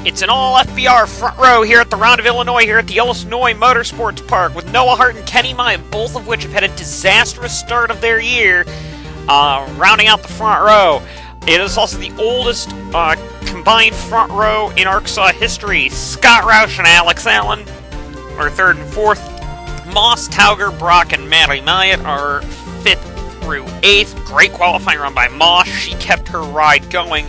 It's an all FBR front row here at the Round of Illinois, here at the Illinois Motorsports Park, with Noah Hart and Kenny Maya, both of which have had a disastrous start of their year, rounding out the front row. It is also the oldest combined front row in ARCSOA history. Scott Roush and Alex Allen are third and fourth. Moss, Tauger, Brock, and Maddie Myatt are fifth through eighth. Great qualifying run by Moss. She kept her ride going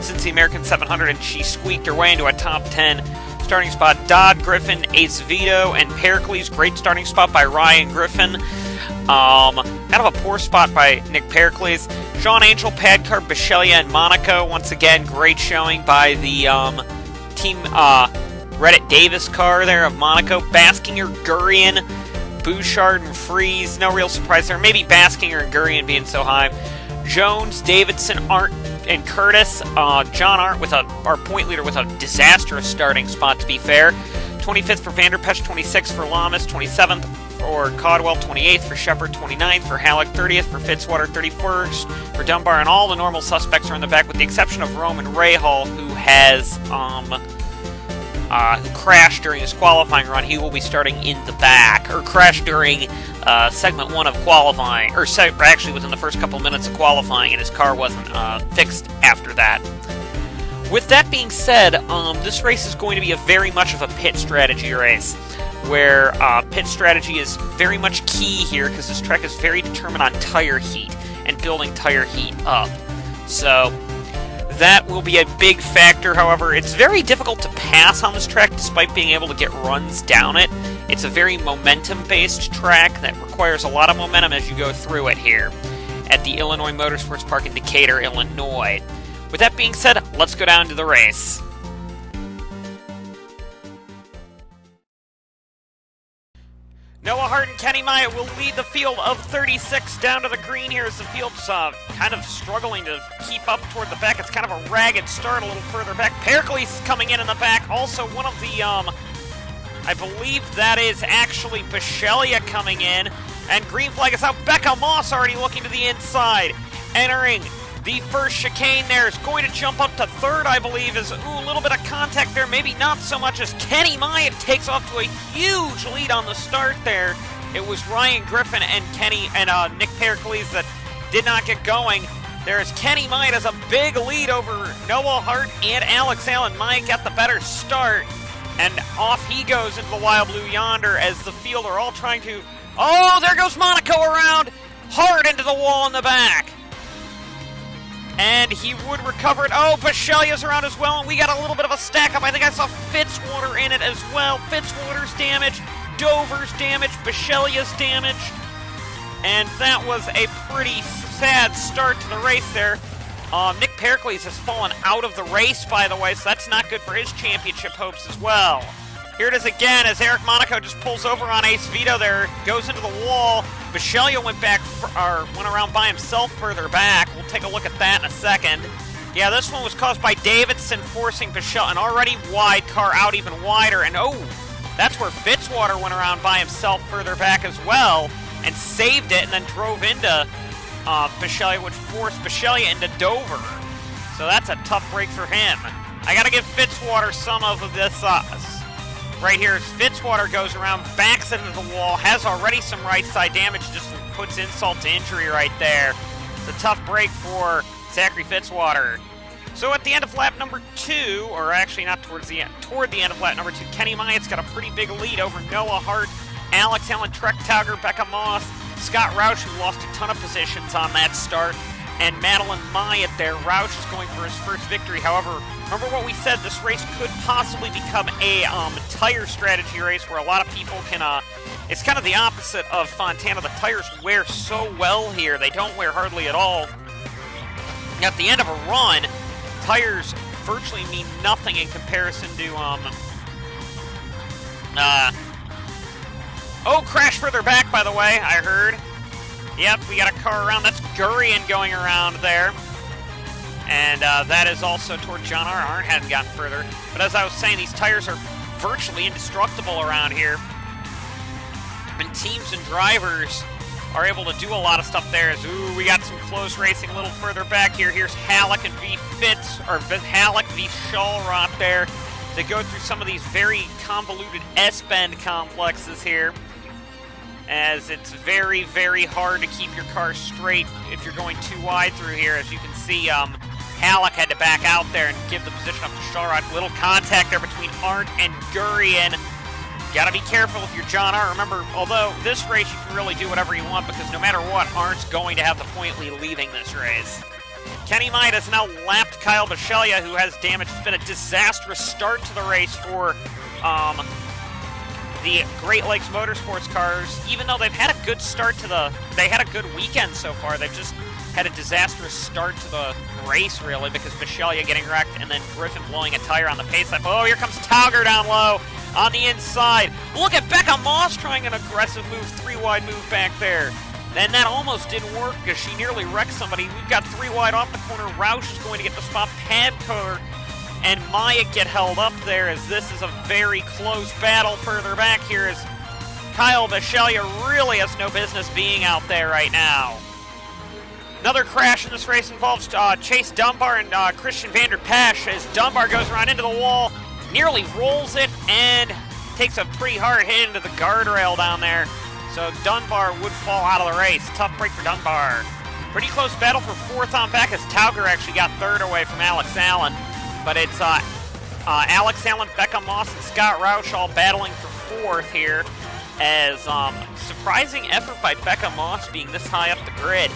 since the American 700, and she squeaked her way into a top 10 starting spot. Dodd, Griffin, Ace Vito, and Pericles. Great starting spot by Ryan Griffin. Kind of a poor spot by Nick Pericles. Sean Angel, Padcar, Bisceglia, and Monaco. Once again, great showing by the team Reddit Davis car there of Monaco. Baskinger, Gurian, Bouchard, and Freeze. No real surprise there. Maybe Baskinger and Gurian being so high. Jones, Davidson, Arndt, and Curtis. John Arndt with our point leader with a disastrous starting spot, to be fair. 25th for Vanderpesch, 26th for Lamas, 27th for Caldwell, 28th for Shepard, 29th for Halleck, 30th for Fitzwater, 31st for Dunbar, and all the normal suspects are in the back, with the exception of Roman Rahal, who has who crashed during his qualifying run. He will be starting in the back, or crashed during segment 1 of qualifying, or actually within the first couple minutes of qualifying, and his car wasn't fixed after that. With that being said, this race is going to be very much of a pit strategy race, where pit strategy is very much key here, because this track is very determined on tire heat and building tire heat up. So that will be a big factor. However, it's very difficult to pass on this track despite being able to get runs down it. It's a very momentum-based track that requires a lot of momentum as you go through it here at the Illinois Motorsports Park in Decatur, Illinois. With that being said, let's go down to the race. Noah Hart and Kenny Maya will lead the field of 36 down to the green here as the field's kind of struggling to keep up toward the back. It's kind of a ragged start a little further back. Pericles is coming in the back. Also, one of the, I believe that is actually Bisceglia coming in. And green flag is out. Becca Moss already looking to the inside. Entering the first chicane there, is going to jump up to third, I believe, is a little bit of contact there, maybe not so much, as Kenny Maya takes off to a huge lead on the start there. It was Ryan Griffin and Nick Pericles that did not get going. There's Kenny Maya has a big lead over Noah Hart and Alex Allen. Maya got the better start, and off he goes into the wild blue yonder as the field are all trying to... Oh, there goes Monaco around! Hard into the wall in the back. And he would recover it. Oh, Bisceglia's around as well, and we got a little bit of a stack-up. I think I saw Fitzwater in it as well. Fitzwater's damaged, Dover's damaged, Bisceglia's damaged. And that was a pretty sad start to the race there. Nick Pericles has fallen out of the race, by the way, so that's not good for his championship hopes as well. Here it is again as Eric Monaco just pulls over on Ace Vito there, goes into the wall. Bisceglia went around by himself further back. We'll take a look at that in a second. Yeah, this one was caused by Davidson forcing Bisceglia, an already wide car out even wider. And oh, that's where Fitzwater went around by himself further back as well and saved it, and then drove into Bisceglia, which forced Bisceglia into Dover. So that's a tough break for him. I got to give Fitzwater some of this right here as Fitzwater goes around, backs into the wall, has already some right side damage, just puts insult to injury right there. It's a tough break for Zachary Fitzwater. So at the end of lap number 2, or actually not towards the end, toward the end of lap number 2, Kenny Myatt's got a pretty big lead over Noah Hart, Alex Allen, Trek Tauger, Becca Moss, Scott Roush, who lost a ton of positions on that start, and Madeline Myatt there. Roush is going for his first victory. However, remember what we said, this race could possibly become a tire strategy race where a lot of people can, it's kind of the opposite of Fontana. The tires wear so well here. They don't wear hardly at all. At the end of a run, tires virtually mean nothing in comparison to, oh, crash further back, by the way, I heard. Yep, we got a car around. That's Gurian going around there. And that is also toward John Arndt. Arndt hadn't gotten further. But as I was saying, these tires are virtually indestructible around here. And teams and drivers are able to do a lot of stuff there. Ooh, we got some close racing a little further back here. Here's Halleck and Halleck v. Shallrot there. They go through some of these very convoluted S-bend complexes here, as it's very, very hard to keep your car straight if you're going too wide through here. As you can see, Halleck had to back out there and give the position up to Shallrock. Little contact there between Arndt and Gurian. Gotta be careful if you're John Arndt. Remember, although this race you can really do whatever you want, because no matter what, Arndt's going to have the point lead leaving this race. Kenny Myatt has now lapped Kyle Bisceglia, who has damage. It's been a disastrous start to the race for the Great Lakes Motorsports cars. Even though they've had a good start to they had a good weekend so far, they've just had a disastrous start to the race, really, because Bisceglia getting wrecked and then Griffin blowing a tire on the pace lap. Oh, here comes Tauger down low on the inside. Look at Becca Moss trying an aggressive move, 3-wide move back there. And that almost didn't work because she nearly wrecked somebody. We've got 3 wide off the corner. Roush is going to get the spot. Padcover and Myatt get held up there, as this is a very close battle further back here, as Kyle Bisceglia really has no business being out there right now. Another crash in this race involves Chase Dunbar and Christian Vander Pasch, as Dunbar goes around into the wall, nearly rolls it, and takes a pretty hard hit into the guardrail down there. So Dunbar would fall out of the race. Tough break for Dunbar. Pretty close battle for 4th on back, as Tauger actually got 3rd away from Alex Allen. But it's Alex Allen, Becca Moss, and Scott Roush all battling for 4th here, as surprising effort by Becca Moss being this high up the grid.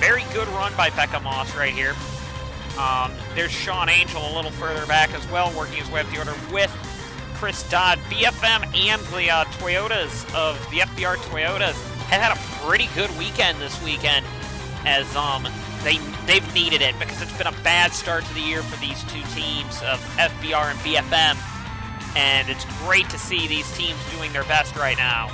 Very good run by Becca Moss right here. There's Sean Angel a little further back as well, working his way up the order with Chris Dodd. BFM and the Toyotas of the FBR Toyotas had a pretty good weekend this weekend, as they've needed it, because it's been a bad start to the year for these two teams of FBR and BFM, and it's great to see these teams doing their best right now.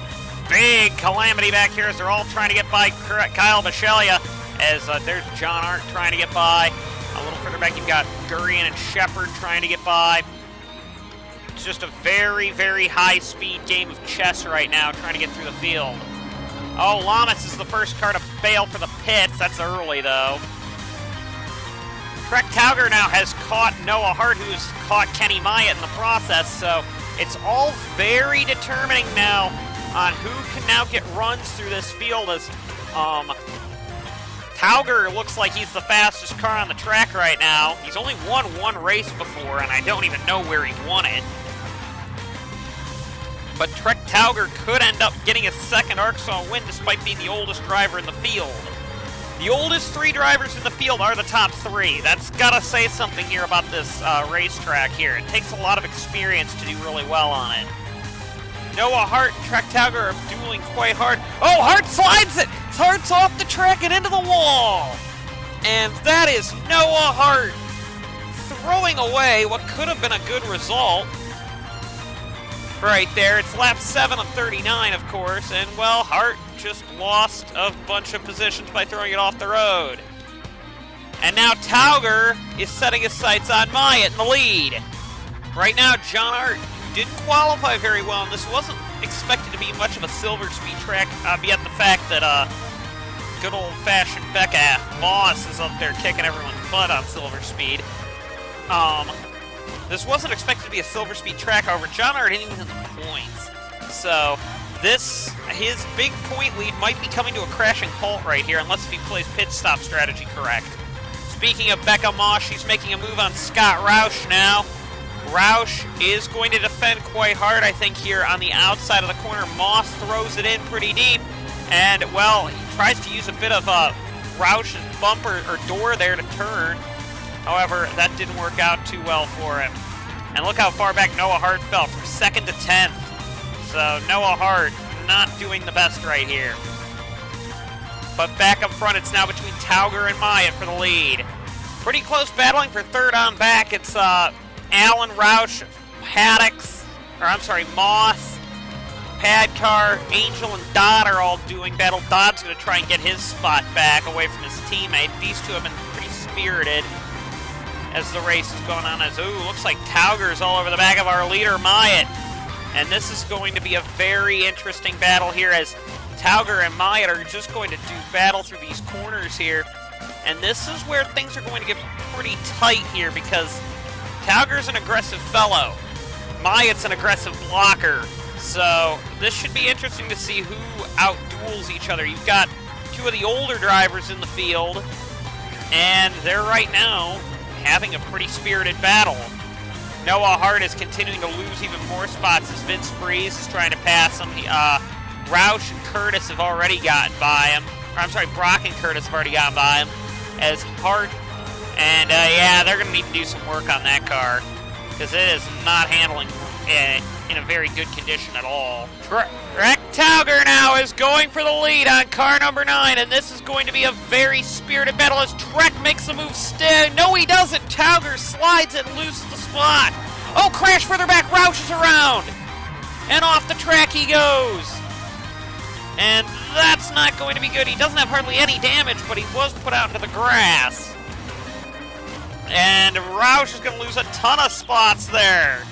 Big calamity back here as they're all trying to get by Kyle Bisceglia, as there's John Arndt trying to get by. A little further back, you've got Gurian and Shepard trying to get by. It's just a very, very high-speed game of chess right now, trying to get through the field. Oh, Lamas is the first car to bail for the pits. That's early, though. Trek Tauger now has caught Noah Hart, who's caught Kenny Myatt in the process, so it's all very determining now on who can now get runs through this field, as Tauger looks like he's the fastest car on the track right now. He's only won 1 race before, and I don't even know where he won it. But Trek Tauger could end up getting his 2nd ARCSOA win, despite being the oldest driver in the field. The oldest 3 drivers in the field are the top 3. That's got to say something here about this racetrack here. It takes a lot of experience to do really well on it. Noah Hart and Trek Tauger are dueling quite hard. Oh, Hart slides it! Hart's off the track and into the wall! And that is Noah Hart throwing away what could have been a good result. Right there, it's lap 7 of 39, of course, and, well, Hart just lost a bunch of positions by throwing it off the road. And now Tauger is setting his sights on Myatt in the lead. Right now, John Arndt didn't qualify very well, and this wasn't expected to be much of a silver speed track, yet the fact that good old-fashioned Becca Moss is up there kicking everyone's butt on silver speed. This wasn't expected to be a silver speed track, however, John Arndt didn't even hit the points. So his big point lead might be coming to a crashing halt right here, unless if he plays pit stop strategy correct. Speaking of Becca Moss, she's making a move on Scott Roush now. Roush is going to defend quite hard, I think, here on the outside of the corner. Moss throws it in pretty deep, and, well, he tries to use a bit of Roush's bumper or door there to turn. However, that didn't work out too well for him. And look how far back Noah Hart fell, from 2nd to 10th. So Noah Hart not doing the best right here. But back up front, it's now between Tauger and Myatt for the lead. Pretty close battling for 3rd on back. It's Allen, Roush, Moss, Padcar, Angel, and Dodd are all doing battle. Dodd's going to try and get his spot back away from his teammate. These two have been pretty spirited as the race is going on. As, ooh, looks like Tauger's all over the back of our leader, Myatt. And this is going to be a very interesting battle here, as Tauger and Myatt are just going to do battle through these corners here. And this is where things are going to get pretty tight here, because Tauger's an aggressive fellow. Myatt's an aggressive blocker. So this should be interesting to see who outduels each other. You've got two of the older drivers in the field, and they're right now having a pretty spirited battle. Noah Hart is continuing to lose even more spots as Vince Freeze is trying to pass him. Roush and Curtis have already gotten by him. Or, I'm sorry, Brock and Curtis have already gotten by him. As Hart, and yeah, they're going to need to do some work on that car, because it is not handling in a very good condition at all. Trek Tauger now is going for the lead on car number 9, and this is going to be a very spirited battle as Trek makes the move still. No, he doesn't. Tauger slides and loses the spot. Oh, crash further back. Roush is around. And off the track he goes. And that's not going to be good. He doesn't have hardly any damage, but he was put out into the grass. And Roush is going to lose a ton of spots there.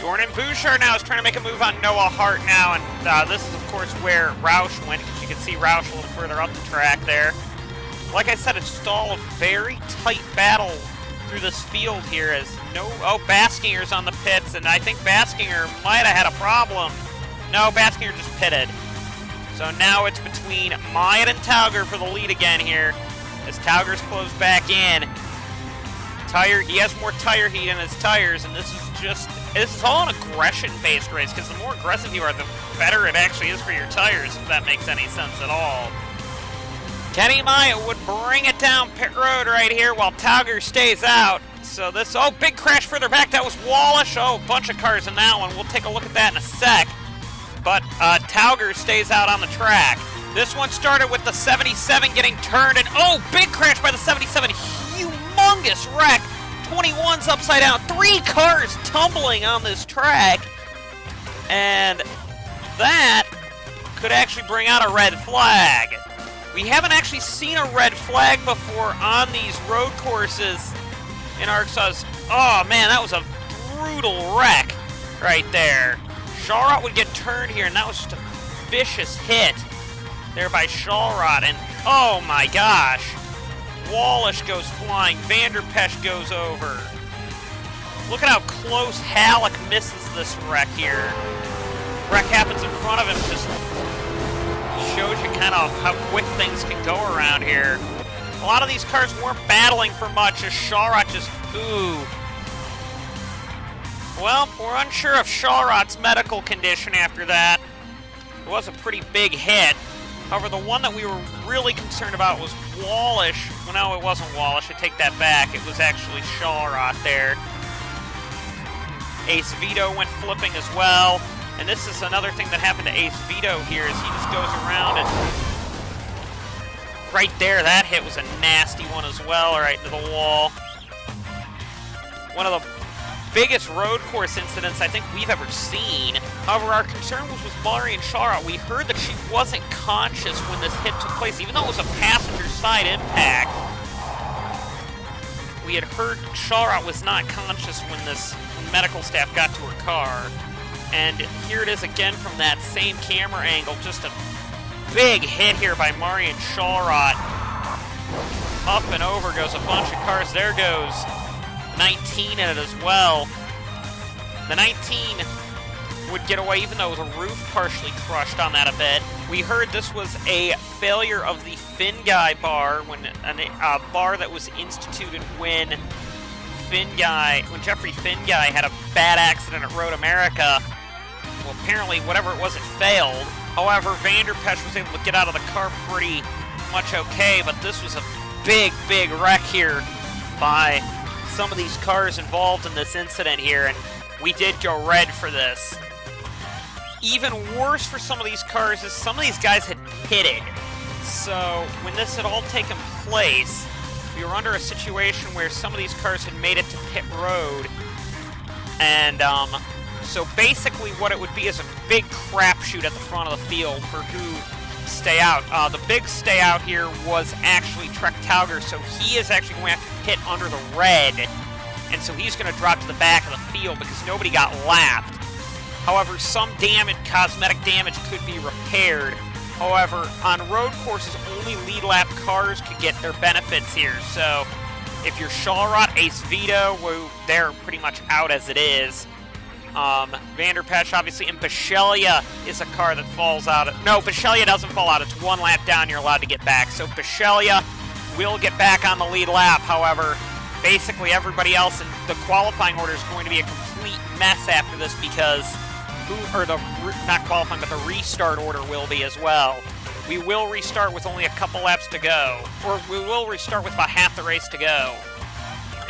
Jordan Bouchard now is trying to make a move on Noah Hart now, and this is, of course, where Roush went, because you can see Roush a little further up the track there. Like I said, it's all a very tight battle through this field here as Baskinger's on the pits, and I think Baskinger might have had a problem. No, Baskinger just pitted. So now it's between Myatt and Tauger for the lead again here, as Tauger's closed back in. He has more tire heat in his tires, and this is all an aggression-based race, because the more aggressive you are, the better it actually is for your tires, if that makes any sense at all. Kenny Myatt would bring it down pit road right here while Tauger stays out. So this, big crash further back. That was Wallish. Oh, bunch of cars in that one. We'll take a look at that in a sec. But Tauger stays out on the track. This one started with the 77 getting turned, and big crash by the 77. Humongous wreck. 21's upside down. 3 cars tumbling on this track. And that could actually bring out a red flag. We haven't actually seen a red flag before on these road courses in ARCSOA. Oh man, that was a brutal wreck right there. Shawrot would get turned here, and that was just a vicious hit there by Shawrot. And oh my gosh, Wallish goes flying. Vanderpesh goes over. Look at how close Halleck misses this wreck here. Wreck happens in front of him, just shows you kind of how quick things can go around here. A lot of these cars weren't battling for much as Shawrot just, Well, we're unsure of Shawrot's medical condition after that. It was a pretty big hit. However, the one that we were really concerned about was Wallish. Well, no, it wasn't Wallish. I take that back. It was actually Shawrot there. Ace Vito went flipping as well. And this is another thing that happened to Ace Vito here, is he just goes around and right there, that hit was a nasty one as well, right into the wall. One of the biggest road course incidents I think we've ever seen. However, our concern was with Marian Shawrot. We heard that she wasn't conscious when this hit took place, even though it was a passenger side impact. We had heard Shawrot was not conscious when this medical staff got to her car. And here it is again from that same camera angle, just a big hit here by Marian Shawrot. Up and over goes a bunch of cars. There goes 19 in it as well. The 19 would get away even though the roof partially crushed on that a bit. We heard this was a failure of the Fin Guy bar, when a bar that was instituted when Jeffrey Fin Guy had a bad accident at Road America. Well, apparently, whatever it was, it failed. However, Vanderpesh was able to get out of the car pretty much okay, but this was a big, big wreck here by some of these cars involved in this incident here, and we did go red for this. Even worse for some of these cars is some of these guys had pitted. So when this had all taken place, we were under a situation where some of these cars had made it to pit road, and so basically what it would be is a big crapshoot at the front of the field for who stay out. The big stay out here was actually Trek Tauger, so he is actually going to have to pit under the red, and so he's going to drop to the back of the field because nobody got lapped. However, some cosmetic damage could be repaired. However, on road courses, only lead lap cars could get their benefits here, so If you're Shawrot, Ace Vito, they're pretty much out as it is. Vanderpesch, obviously, and Bisceglia is a car that falls out. No, Bisceglia doesn't fall out. It's one lap down, you're allowed to get back. So Bisceglia will get back on the lead lap. However, basically everybody else in the qualifying order is going to be a complete mess after this because, not qualifying, but the restart order will be as well. We will restart with only a couple laps to go, or we will restart with about half the race to go.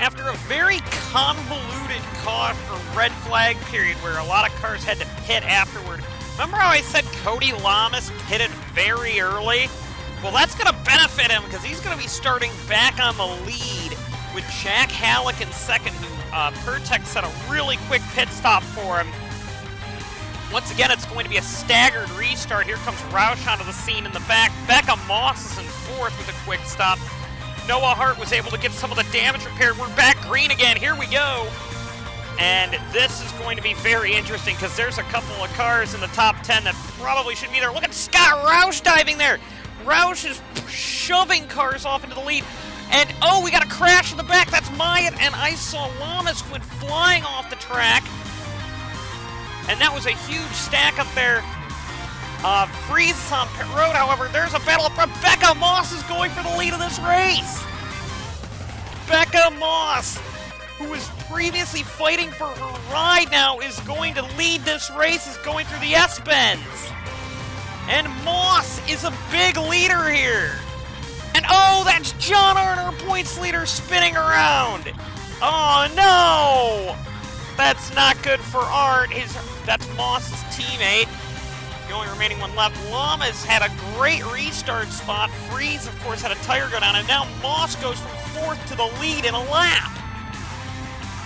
After a very convoluted red flag period where a lot of cars had to pit afterward, remember how I said Cody Lamas pitted very early? Well, that's going to benefit him because he's going to be starting back on the lead with Jack Halleck in second, who Pertec set a really quick pit stop for him. Once again, it's going to be a staggered restart. Here comes Roush onto the scene in the back. Becca Moss is in fourth with a quick stop. Noah Hart was able to get some of the damage repaired. We're back green again. Here we go. And this is going to be very interesting because there's a couple of cars in the top 10 that probably shouldn't be there. Look at Scott Roush diving there. Roush is shoving cars off into the lead. And, oh, we got a crash in the back. That's Myatt. And I saw Lamas went flying off the track. And that was a huge stack up there. Freeze is on pit road, however, there's a battle up front. Becca Moss is going for the lead of this race. Becca Moss, who was previously fighting for her ride now, is going to lead this race, is going through the S-Bends. And Moss is a big leader here. And oh, that's John Arner, points leader, spinning around. Oh no! That's not good for Arndt. That's Moss's teammate. The only remaining one left. Lamas had a great restart spot. Freeze, of course, had a tire go down, and now Moss goes from fourth to the lead in a lap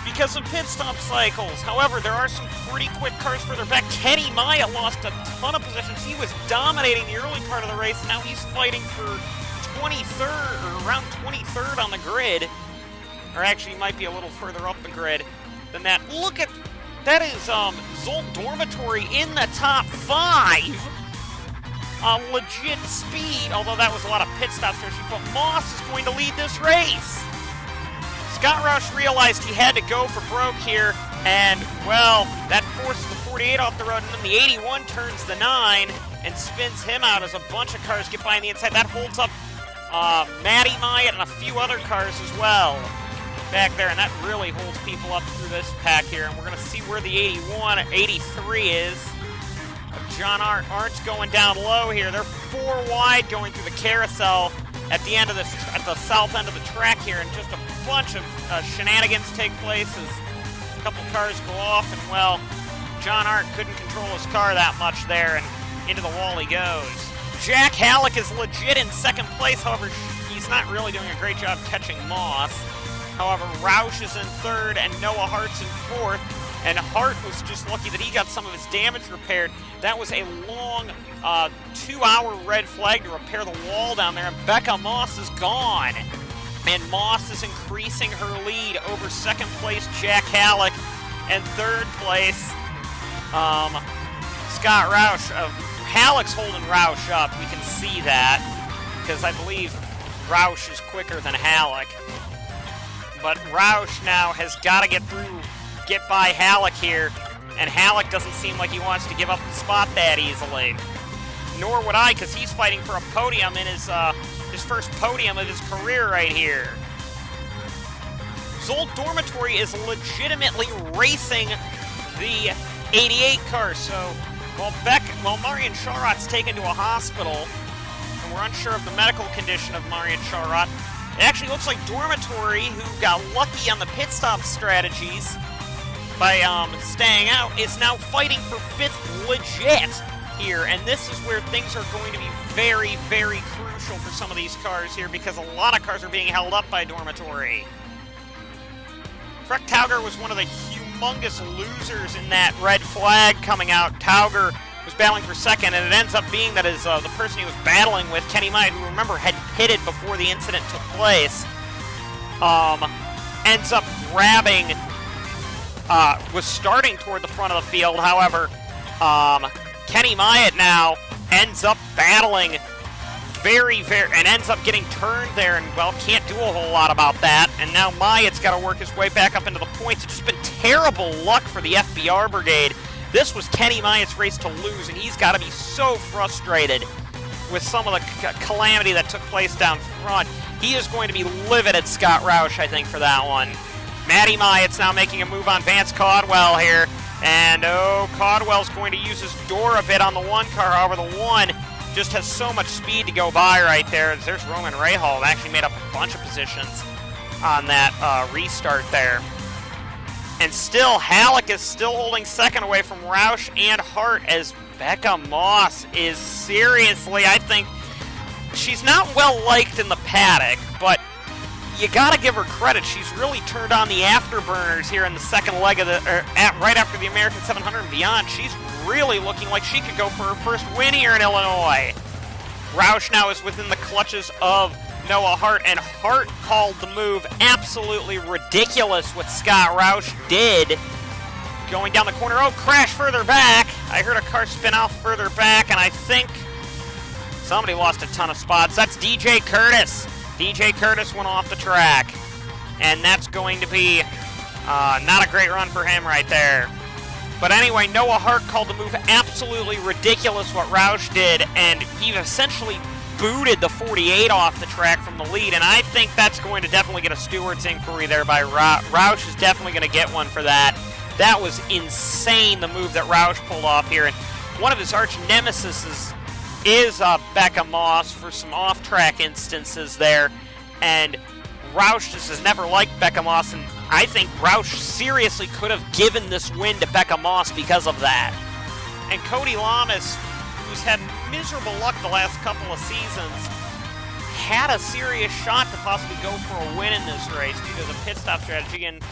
because of pit stop cycles. However, there are some pretty quick cars further back. Kenny Myatt lost a ton of positions. He was dominating the early part of the race. Now he's fighting for 23rd, or around 23rd on the grid. Or actually, he might be a little further up the grid than that. Look at that is Zolt Dormitory in the top 5 on legit speed, although that was a lot of pit stops there. But Moss is going to lead this race. Scott Roush realized he had to go for broke here, and, well, that forces the 48 off the road, and then the 81 turns the 9 and spins him out as a bunch of cars get by on the inside. That holds up Matty Myatt and a few other cars as well back there, and that really holds people up through this pack here. And we're going to see where the 83 is. John Arndt's going down low here. They're 4 wide going through the carousel at the end of this, at the south end of the track here, and just a bunch of shenanigans take place as a couple cars go off, and well, John Arndt couldn't control his car that much there, and into the wall he goes. Jack Halleck is legit in second place, however, he's not really doing a great job catching Moss. However, Roush is in third, and Noah Hart's in fourth. And Hart was just lucky that he got some of his damage repaired. That was a long 2-hour red flag to repair the wall down there, and Becca Moss is gone. And Moss is increasing her lead over second place Jack Halleck, and third place Scott Roush. Halleck's holding Roush up. We can see that because I believe Roush is quicker than Halleck. But Roush now has got to get by Halleck here, and Halleck doesn't seem like he wants to give up the spot that easily. Nor would I, because he's fighting for a podium in his first podium of his career right here. Zolt Dormitory is legitimately racing the 88 car, so while Marian Charrot's taken to a hospital, and we're unsure of the medical condition of Marian Charrot, it actually looks like Dormitory, who got lucky on the pit stop strategies by staying out, is now fighting for 5th legit here, and this is where things are going to be very, very crucial for some of these cars here, because a lot of cars are being held up by Dormitory. Freck Tauger was one of the humongous losers in that red flag coming out. Tauger was battling for second, and it ends up being that is the person he was battling with, Kenny Myatt, who, remember, had pitted before the incident took place, ends up grabbing, was starting toward the front of the field. However, Kenny Myatt now ends up battling and ends up getting turned there, and, well, can't do a whole lot about that. And now Myatt's got to work his way back up into the points. It's just been terrible luck for the FBR Brigade. This was Kenny Myatt's race to lose, and he's got to be so frustrated with some of the calamity that took place down front. He is going to be livid at Scott Roush, I think, for that one. Matty Myatt's now making a move on Vance Caldwell here. And, oh, Caldwell's going to use his door a bit on the one car. However, the one just has so much speed to go by right there. There's Roman Rahal, actually made up a bunch of positions on that restart there. And still, Halleck is still holding second away from Roush and Hart, as Becca Moss is seriously, I think, she's not well liked in the paddock, but you gotta give her credit. She's really turned on the afterburners here in the second leg of the, right after the American 700 and beyond. She's really looking like she could go for her first win here in Illinois. Roush now is within the clutches of Noah Hart, and Hart called the move absolutely ridiculous what Scott Roush did. Going down the corner, oh, crash further back. I heard a car spin off further back, and I think somebody lost a ton of spots. That's DJ Curtis. DJ Curtis went off the track, and that's going to be not a great run for him right there. But anyway, Noah Hart called the move absolutely ridiculous what Roush did, and he essentially booted the 48 off the track from the lead, and I think that's going to definitely get a stewards inquiry there by Roush. Is definitely going to get one for that. That was insane, the move that Roush pulled off here, and one of his arch nemesis is Becca Moss for some off-track instances there, and Roush just has never liked Becca Moss, and I think Roush seriously could have given this win to Becca Moss because of that. And Cody Lamas, who's had miserable luck the last couple of seasons, had a serious shot to possibly go for a win in this race due to the pit stop strategy, and,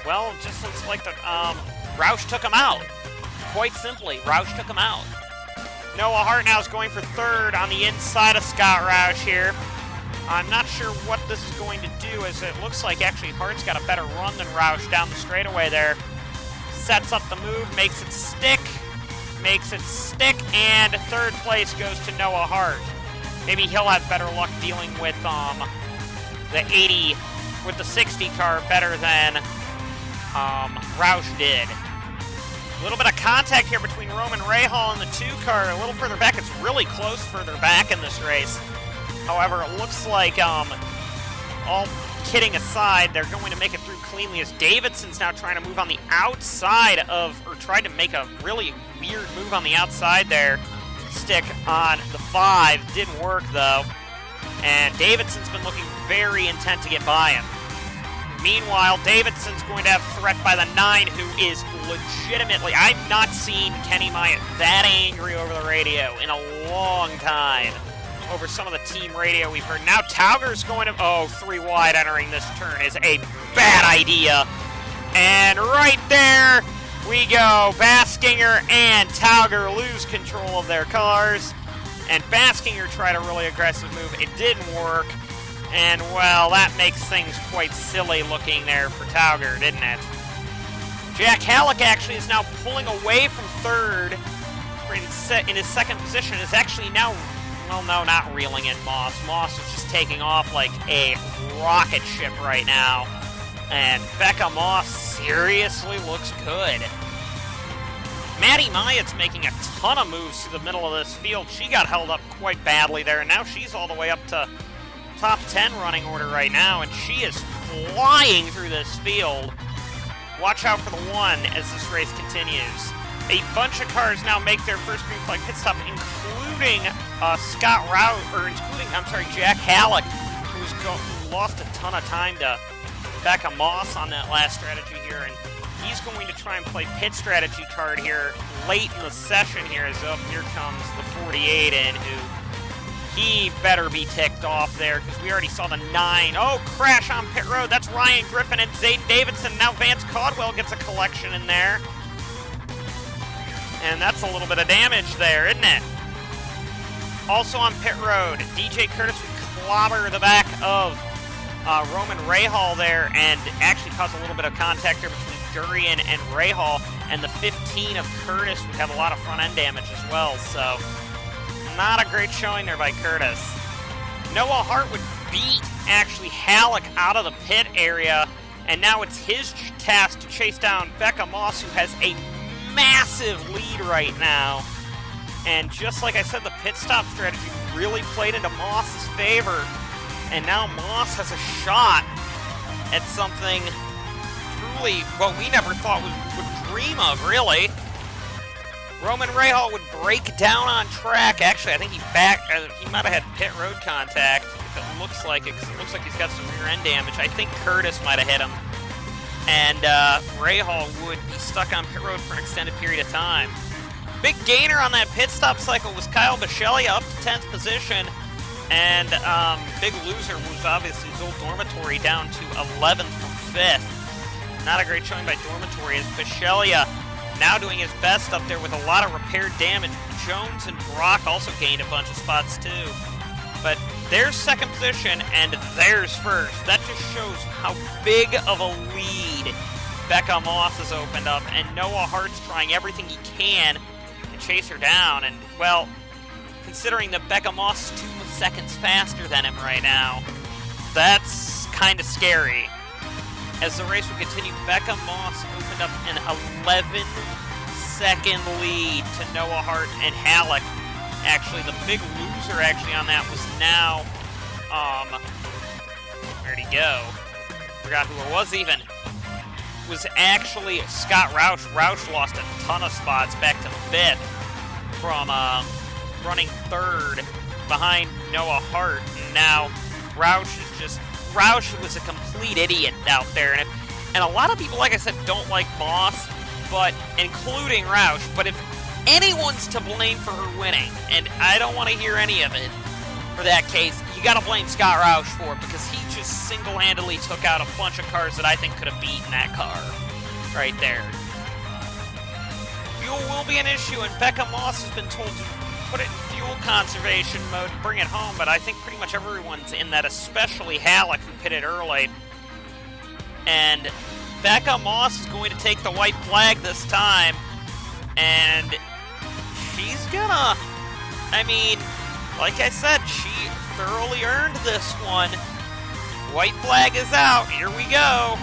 well, it just looks like Roush took him out. Quite simply, Roush took him out. Noah Hart now is going for third on the inside of Scott Roush here. I'm not sure what this is going to do, as it looks like actually Hart's got a better run than Roush down the straightaway there. Sets up the move, makes it stick, and third place goes to Noah Hart. Maybe he'll have better luck dealing with the 80, with the 60 car better than Roush did. A little bit of contact here between Roman Rahal and the 2 car. A little further back. It's really close further back in this race. However, it looks like, all kidding aside, they're going to make it through cleanly, as Davidson's now trying to move on the outside of, or tried to make a really weird move on the outside there. Stick on the 5. Didn't work, though. And Davidson's been looking very intent to get by him. Meanwhile, Davidson's going to have threat by the 9, who is legitimately, I've not seen Kenny Myatt that angry over the radio in a long time. Over some of the team radio we've heard. Now Tauger's going to, 3 wide entering this turn is a bad idea. And right there we go. Baskinger and Tauger lose control of their cars. And Baskinger tried a really aggressive move. It didn't work. And, well, that makes things quite silly looking there for Tauger, didn't it? Jack Halleck actually is now pulling away from third in his second position. Is actually now, well, no, not reeling in Moss. Moss is just taking off like a rocket ship right now. And Becca Moss seriously looks good. Matty Myatt's making a ton of moves through the middle of this field. She got held up quite badly there, and now she's all the way up to top 10 running order right now, and she is flying through this field. Watch out for the 1 as this race continues. A bunch of cars now make their first green flag pit stop, including Jack Halleck, who lost a ton of time to Becca Moss on that last strategy here, and he's going to try and play pit strategy card here late in the session here, as here comes the 48 in, who he better be ticked off there, because we already saw the 9. Oh, crash on pit road. That's Ryan Griffin and Zayden Davidson. Now Vance Caldwell gets a collection in there. And that's a little bit of damage there, isn't it? Also on pit road, DJ Curtis would clobber the back of Roman Rahal there, and actually cause a little bit of contact there between Durian and Rahal. And the 15 of Curtis would have a lot of front end damage as well, so not a great showing there by Curtis. Noah Hart would beat, actually, Halleck out of the pit area, and now it's his task to chase down Becca Moss, who has a massive lead right now. And just like I said, the pit stop strategy really played into Moss's favor, and now Moss has a shot at something truly what we never thought would dream of, really. Roman Rahal would break down on track. Actually, I think he might have had pit road contact. It looks like it, 'cause it looks like he's got some rear end damage. I think Curtis might have hit him. And Rahal would be stuck on pit road for an extended period of time. Big gainer on that pit stop cycle was Kyle Bisceglia up to 10th position. And big loser was obviously Zol Dormitory down to 11th from 5th. Not a great showing by Dormitory as Bisceglia now doing his best up there with a lot of repaired damage. Jones and Brock also gained a bunch of spots too. But there's second position and there's first. That just shows how big of a lead Becca Moss has opened up, and Noah Hart's trying everything he can to chase her down. And, well, considering that Becca Moss is 2 seconds faster than him right now, that's kind of scary. As the race will continue, Becca Moss opened up an 11-second lead to Noah Hart and Halleck. Actually, the big loser actually on that was now, where'd he go? Forgot who it was even. It was actually Scott Roush. Roush lost a ton of spots back to 5th from running 3rd behind Noah Hart. And now Roush was a complete idiot out there. And a lot of people, like I said, don't like Moss, but including Roush. But if anyone's to blame for her winning, and I don't want to hear any of it for that case, you got to blame Scott Roush for it, because he just single-handedly took out a bunch of cars that I think could have beaten that car right there. Fuel will be an issue, and Becca Moss has been told to put it in fuel conservation mode to bring it home, but I think pretty much everyone's in that, especially Halleck, who pitted early. And Becca Moss is going to take the white flag this time, and she's gonna, I mean, like I said, she thoroughly earned this one. White flag is out. Here we go.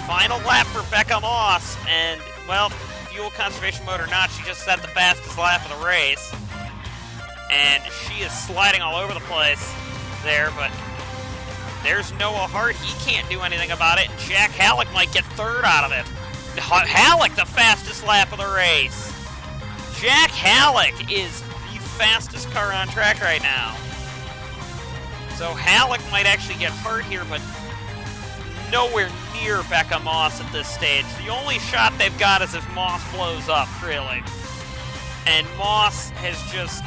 Final lap for Becca Moss. And, well, fuel conservation mode or not, she just set the fastest lap of the race. And she is sliding all over the place there, but there's Noah Hart. He can't do anything about it. And Jack Halleck might get 3rd out of it. Halleck, the fastest lap of the race. Jack Halleck is the fastest car on track right now. So Halleck might actually get hurt here, but nowhere near Becca Moss at this stage. The only shot they've got is if Moss blows up, really. And Moss has just...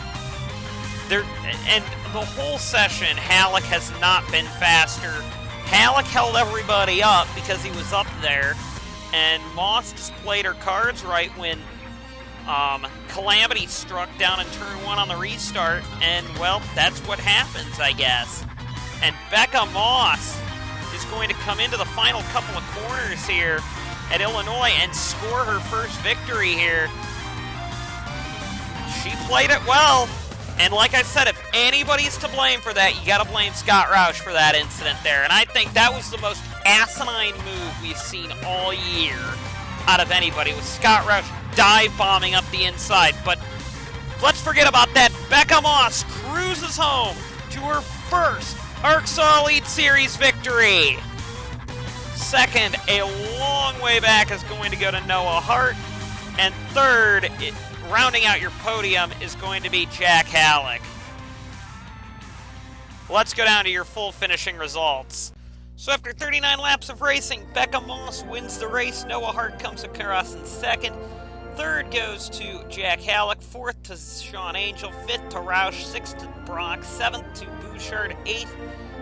And the whole session, Halleck has not been faster. Halleck held everybody up because he was up there, and Moss just played her cards right when Calamity struck down in turn 1 on the restart, and, well, that's what happens, I guess. And Becca Moss is going to come into the final couple of corners here at Illinois and score her first victory here. She played it well, and like I said, if anybody's to blame for that, you gotta blame Scott Roush for that incident there. And I think that was the most asinine move we've seen all year out of anybody, with Scott Roush dive bombing up the inside. But let's forget about that. Becca Moss cruises home to her first ARCSOA Elite Series victory. Second, a long way back, is going to go to Noah Hart. And third, rounding out your podium, is going to be Jack Halleck. Let's go down to your full finishing results. So after 39 laps of racing, Becca Moss wins the race. Noah Hart comes across in second. Third goes to Jack Halleck. Fourth to Sean Angel. Fifth to Roush. Sixth to Brock. Seventh to Bouchard. Eighth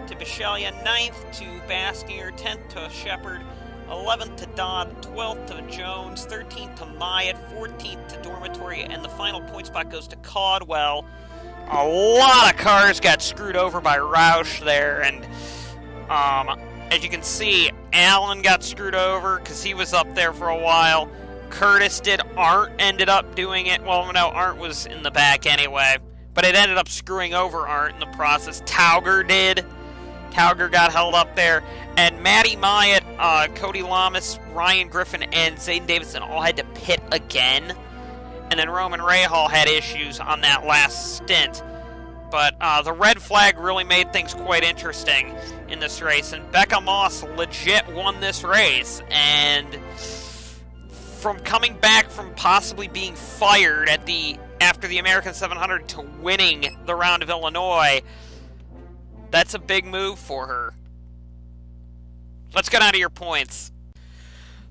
to Bisceglia. Ninth to Baskier. 10th to Shepard. 11th to Dodd. 12th to Jones. 13th to Myatt. 14th to Dormitory. And the final point spot goes to Caldwell. A lot of cars got screwed over by Roush there, and as you can see, Allen got screwed over because he was up there for a while. Curtis did. Arndt ended up doing it. Well, no, Arndt was in the back anyway. but it ended up screwing over Arndt in the process. Tauger did. Tauger got held up there. And Matty Myatt, Cody Lamas, Ryan Griffin, and Zayden Davidson all had to pit again. And then Roman Rahal had issues on that last stint. But the red flag really made things quite interesting in this race. And Becca Moss legit won this race. And from coming back from possibly being fired after the American 700 to winning the round of Illinois, that's a big move for her. Let's get on to your points.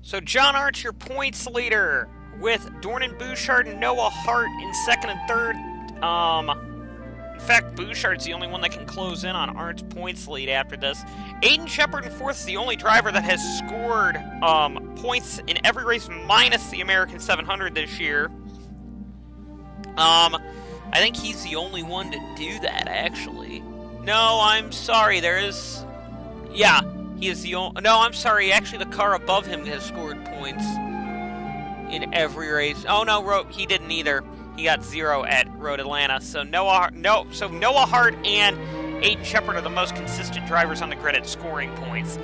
So John Arndt, your points leader, with Dornan Bouchard and Noah Hart in second and third. In fact, Bouchard's the only one that can close in on Arndt's points lead after this. Aiden Shepard in fourth is the only driver that has scored points in every race minus the American 700 this year. I think he's the only one to do that, actually. No, I'm sorry, there is... Yeah, he is the only... No, I'm sorry, actually the car above him has scored points in every race. Oh, no, he didn't either. He got 0 at Road Atlanta. So Noah Hart and Aiden Shepard are the most consistent drivers on the grid at scoring points.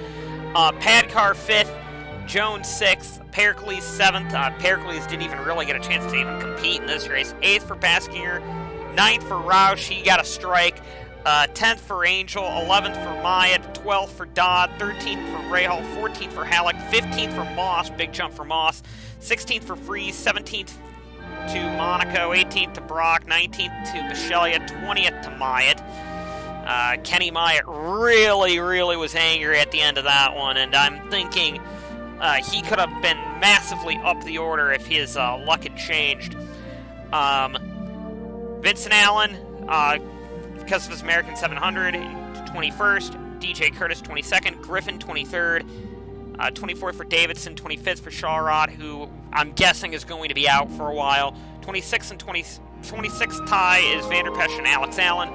Padcar 5th, Jones 6th, Pericles 7th. Pericles didn't even really get a chance to even compete in this race. 8th for Baskinger, 9th for Roush, he got a strike. 10th for Angel, 11th for Myatt, 12th for Dodd, 13th for Rahal, 14th for Halleck, 15th for Moss, big jump for Moss, 16th for Freeze, 17th to Monaco, 18th to Brock, 19th to Bisceglia, 20th to Myatt. Kenny Myatt really was angry at the end of that one, and I'm thinking he could have been massively up the order if his luck had changed. Vincent Allen, because of his American 700, 21st. DJ Curtis, 22nd. Griffin, 23rd. 24th for Davidson. 25th for Shawrod, who I'm guessing is going to be out for a while. 26th and 26th tie is Vanderpesch and Alex Allen.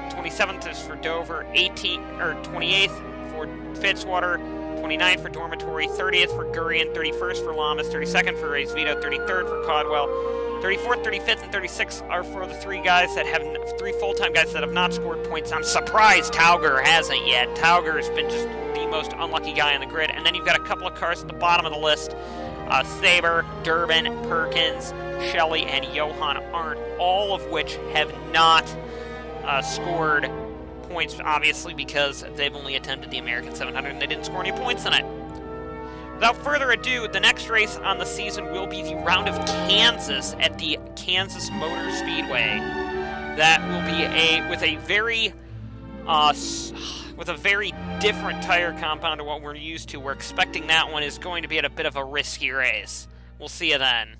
27th is for Dover. 28th for Fitzwater. 29th for Dormitory. 30th for Gurian. 31st for Lamas. 32nd for Reyes Vito. 33rd for Caldwell. 34th, 35th, and 36th are for the three full-time guys that have not scored points. I'm surprised Tauger hasn't yet. Tauger has been just the most unlucky guy on the grid. And then you've got a couple of cars at the bottom of the list. Saber, Durbin, Perkins, Shelley, and Johan Arndt, all of which have not scored points, obviously, because they've only attempted the American 700 and they didn't score any points in it. Without further ado, the next race on the season will be the Round of Kansas at the Kansas Motor Speedway. That will be with a very different tire compound to what we're used to. We're expecting that one is going to be at a bit of a risky race. We'll see you then.